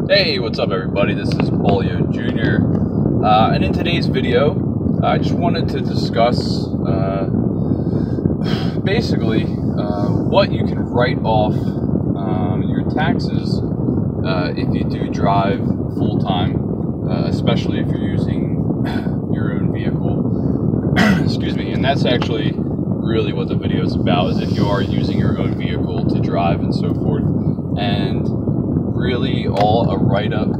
Hey, what's up everybody? This is Polio Jr. And in today's video, I just wanted to discuss basically what you can write off your taxes if you do drive full-time, especially if you're using your own vehicle. Excuse me. And that's actually really what the video is about, is if you are using your own vehicle to drive and so forth. And really all a write-off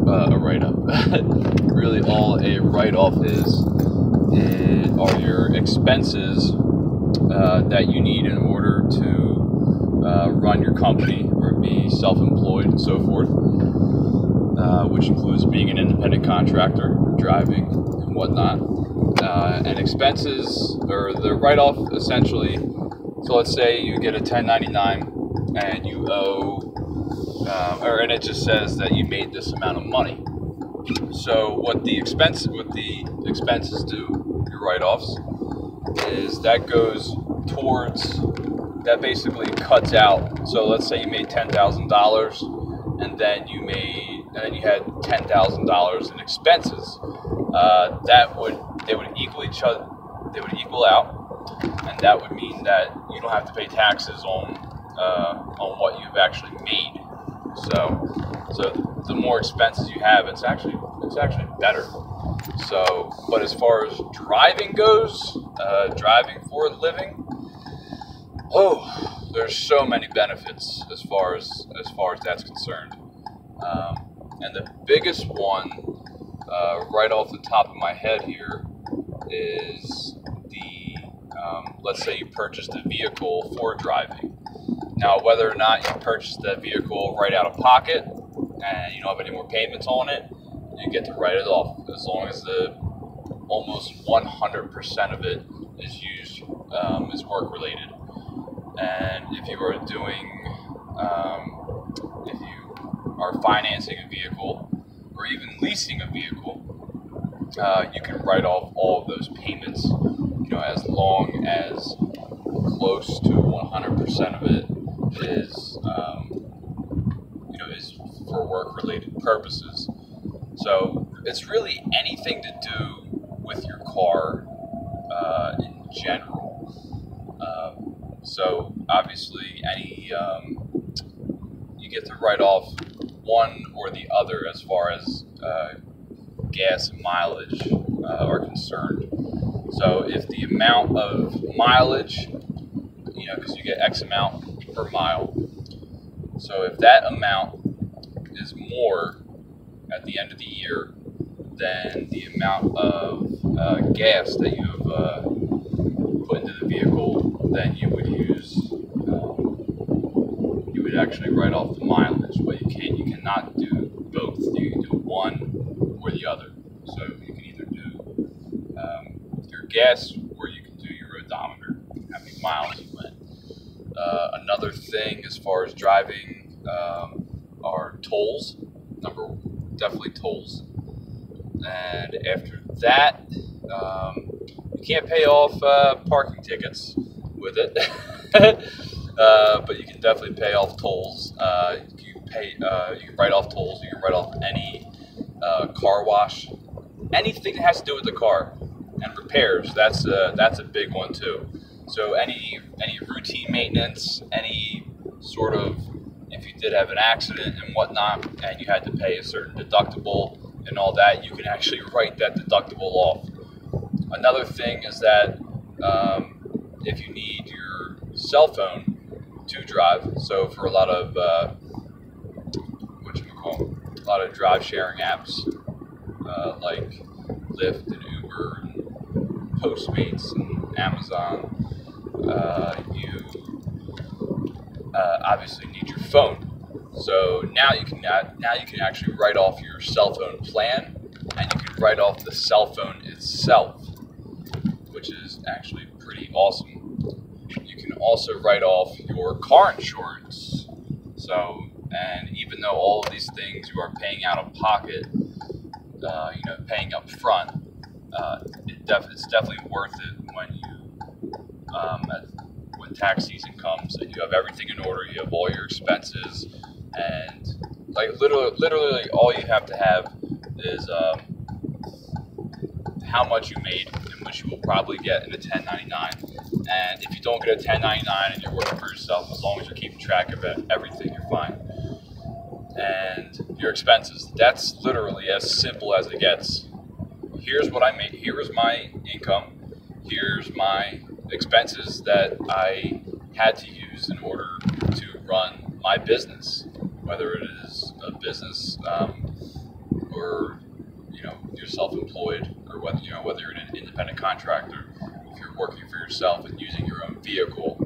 is are your expenses that you need in order to run your company or be self-employed and so forth, which includes being an independent contractor, driving and whatnot. And expenses, or the write-off essentially, so let's say you get a 1099 and you owe and it just says that you made this amount of money. So what the expenses do, your write-offs, is that goes towards, that basically cuts out. So let's say you made $10,000 and then you had $10,000 in expenses. They would equal out, and that would mean that you don't have to pay taxes on what you've actually made. So the more expenses you have, it's actually better. So, but as far as driving goes, driving for a living, there's so many benefits as far as that's concerned. And the biggest one, right off the top of my head here, is let's say you purchased a vehicle for driving. Now, whether or not you purchase that vehicle right out of pocket and you don't have any more payments on it, you get to write it off, as long as the almost 100% of it is used is work related. And if you are if you are financing a vehicle or even leasing a vehicle, you can write off all of those payments, as long as close to 100% of it is for work-related purposes. So it's really anything to do with your car in general. So obviously, you get to write off one or the other as far as gas and mileage are concerned. So if the amount of mileage, because you get X amount per mile, so if that amount is more at the end of the year than the amount of gas that you have put into the vehicle, then you would actually write off the mileage. But you cannot do both. You can do one or the other. So you can either do your gas, or you can do your odometer, how many miles you went. Another thing as far as driving are tolls. Definitely tolls. And after that, you can't pay off parking tickets with it, but you can definitely pay off tolls. You can write off tolls. You can write off any car wash, anything that has to do with the car, and repairs. That's a big one too. So any routine maintenance, any sort of, if you did have an accident and whatnot, and you had to pay a certain deductible and all that, you can actually write that deductible off. Another thing is that if you need your cell phone to drive, so for a lot of drive sharing apps like Lyft and Uber and Postmates and Amazon, you obviously need your phone. So now you can actually write off your cell phone plan, and you can write off the cell phone itself, which is actually pretty awesome. You can also write off your car insurance. So, and even though all of these things you are paying out of pocket, paying up front, it's definitely worth it when when tax season comes and you have everything in order. You have all your expenses, and like literally all you have to have is how much you made, and which you will probably get in a 1099. And if you don't get a 1099 and you're working for yourself, as long as you're keeping track of everything, you're fine. And your expenses, that's literally as simple as it gets. Here's what I made, here is my income, here's my expenses that I had to use in order to run my business, whether it is a business or you're self-employed, or whether you're an independent contractor. If you're working for yourself and using your own vehicle,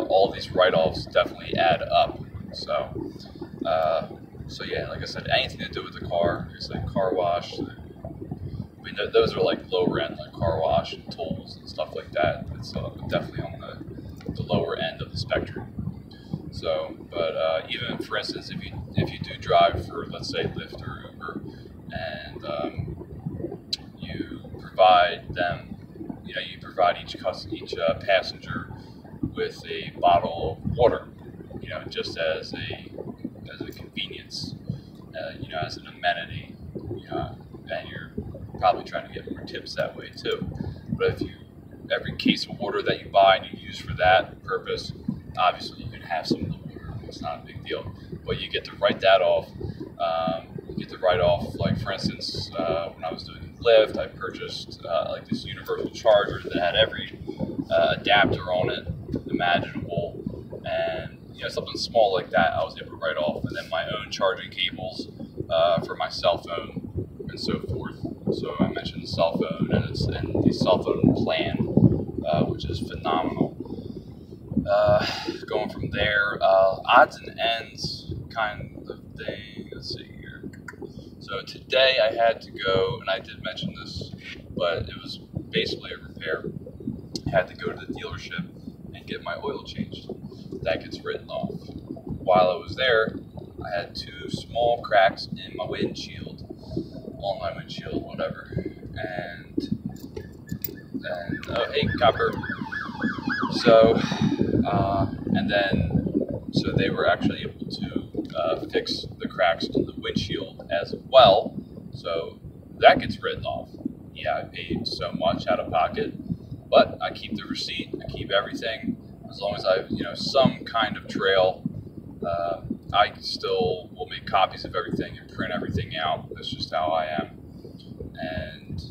all these write-offs definitely add up. So yeah, like I said, anything to do with the car, it's like car wash. I mean, those are like lower end, like car wash and tolls and stuff like that. It's definitely on the lower end of the spectrum. So, but even for instance, if you do drive for, let's say, Lyft or Uber, and you provide them, you provide each passenger with a bottle of water, just as a convenience, as an amenity, and you're probably trying to get more tips that way too. But if every case of water that you buy and you use for that purpose, obviously you can have some of the water. It's not a big deal, but you get to write that off. Like for instance, when I was doing Lyft, I purchased like this universal charger that had every adapter on it imaginable, and something small like that I was able to write off, and then my own charging cables for my cell phone and so forth. So I mentioned the cell phone and the cell phone plan, which is phenomenal. Going from there, odds and ends kind of thing. Let's see here. So today I had to go, and I did mention this, but it was basically a repair. I had to go to the dealership and get my oil changed. That gets written off. While I was there, I had 2 small cracks in my windshield, on my windshield, whatever. And oh, hey, copper. So, so they were actually able to fix the cracks in the windshield as well. So that gets written off. Yeah, I paid so much out of pocket, but I keep the receipt. I keep everything. As long as I have, some kind of trail, I still will make copies of everything and print everything out. That's just how I am. And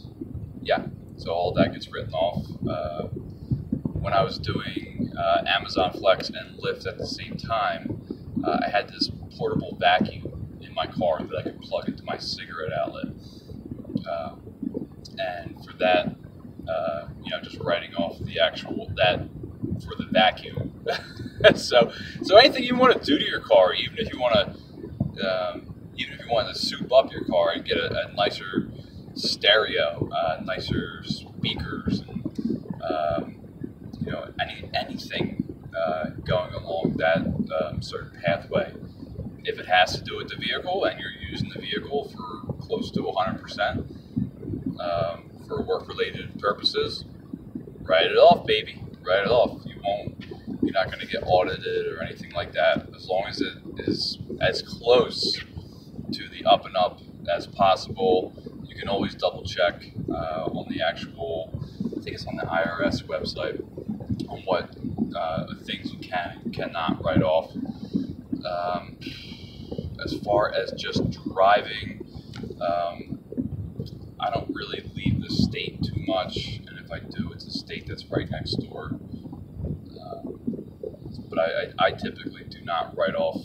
yeah, so all that gets written off. When I was doing Amazon Flex and Lyft at the same time, I had this portable vacuum in my car that I could plug into my cigarette outlet. And for that, just writing off that for the vacuum. so anything you want to do to your car, even if you want to soup up your car and get a nicer stereo, nicer speakers, and anything going along that certain pathway. If it has to do with the vehicle and you're using the vehicle for close to 100% for work-related purposes, write it off, baby. Write it off. You're not going to get audited or anything like that. As long as it is as close to the up and up as possible. You can always double check on the actual, I think it's on the IRS website, on what things you can and cannot write off. As far as just driving, I don't really leave the state too much, and if I do, it's a state that's right next door. But I typically do not write off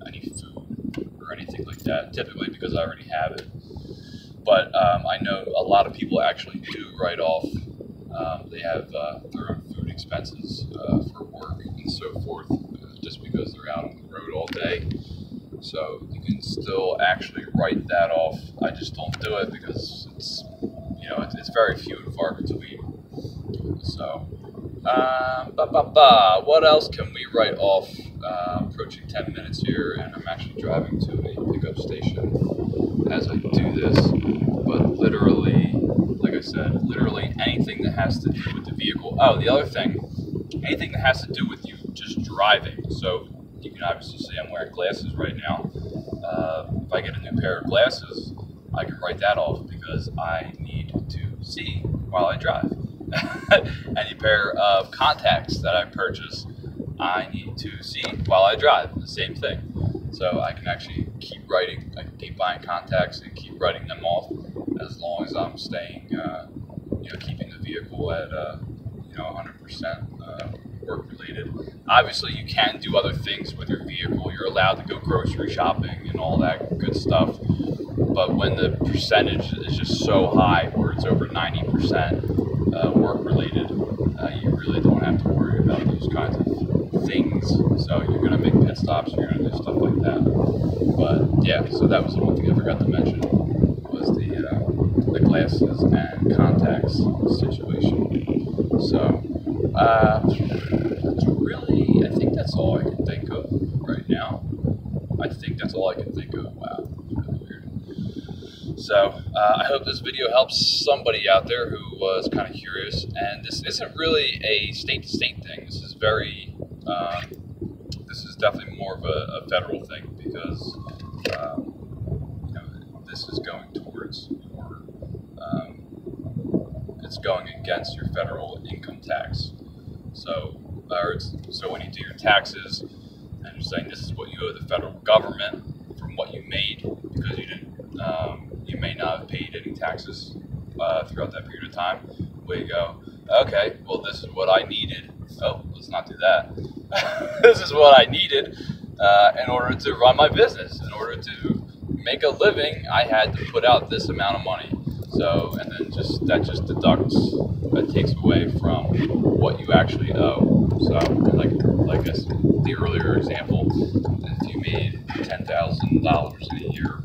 any food or anything like that, typically because I already have it. But I know a lot of people actually do write off. They have their own food expenses for work and so forth, just because they're out on the road all day. So you can still actually write that off. I just don't do it because it's very few and far between. So, what else can we write off? Approaching 10 minutes here, and I'm actually driving to a pickup station as I do this. But literally, like I said, literally anything that has to do with the vehicle. Oh, the other thing, anything that has to do with you just driving. So you can obviously see I'm wearing glasses right now. pair of glasses, I can write that off because I need to see while I drive. Any pair of contacts that I purchase, I need to see while I drive. The same thing. So I can actually keep writing, I can keep buying contacts and keep writing them off as long as I'm staying, keeping the vehicle at 100% work related. Obviously, you can do other things with your vehicle. You're allowed to go grocery shopping and all that good stuff. But when the percentage is just so high, where it's over 90% work related, you really don't have to worry about those kinds of things. So you're going to make pit stops, you're going to do stuff like that. But yeah, so that was the one thing I forgot to mention, was the glasses and contacts situation. So that's really, I think that's all I can think of right now. I think that's all I can think of. Wow, that's really weird. So I hope this video helps somebody out there who was kind of curious. And this isn't really a state-to-state thing. This is very, this is definitely more of a federal thing, because this is going towards your, it's going against your federal income tax. So, so when you do your taxes, and you're saying this is what you owe the federal government from what you made, because you didn't, you may not have paid any taxes throughout that period of time. We go, okay, well, this is what I needed. Oh, let's not do that. This is what I needed in order to run my business. In order to make a living, I had to put out this amount of money. So, and then that just deducts, that takes away from what you actually owe. So, like I said, the earlier example, if you made $10,000 in a year,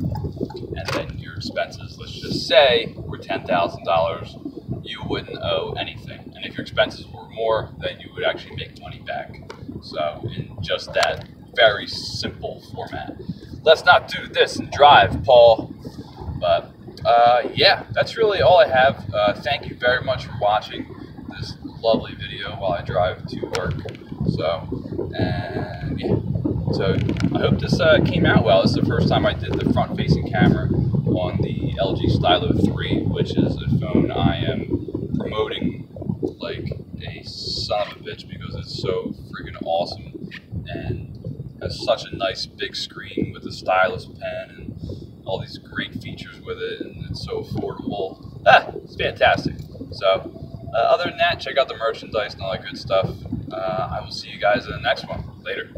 and then your expenses, let's just say, were $10,000, you wouldn't owe anything. And if your expenses were more, then you would actually make money back. So, in just that very simple format. Let's not do this and drive, Paul. But yeah, that's really all I have. Thank you very much for watching this lovely video while I drive to work. So, and yeah, so I hope this came out well. This is the first time I did the front-facing camera on the LG Stylo 3, which is a phone I am promoting like a son of a bitch, because it's so freaking awesome and has such a nice big screen with a stylus pen and all these great features with it, and it's so affordable. It's fantastic. So other than that, check out the merchandise and all that good stuff. I will see you guys in the next one. Later.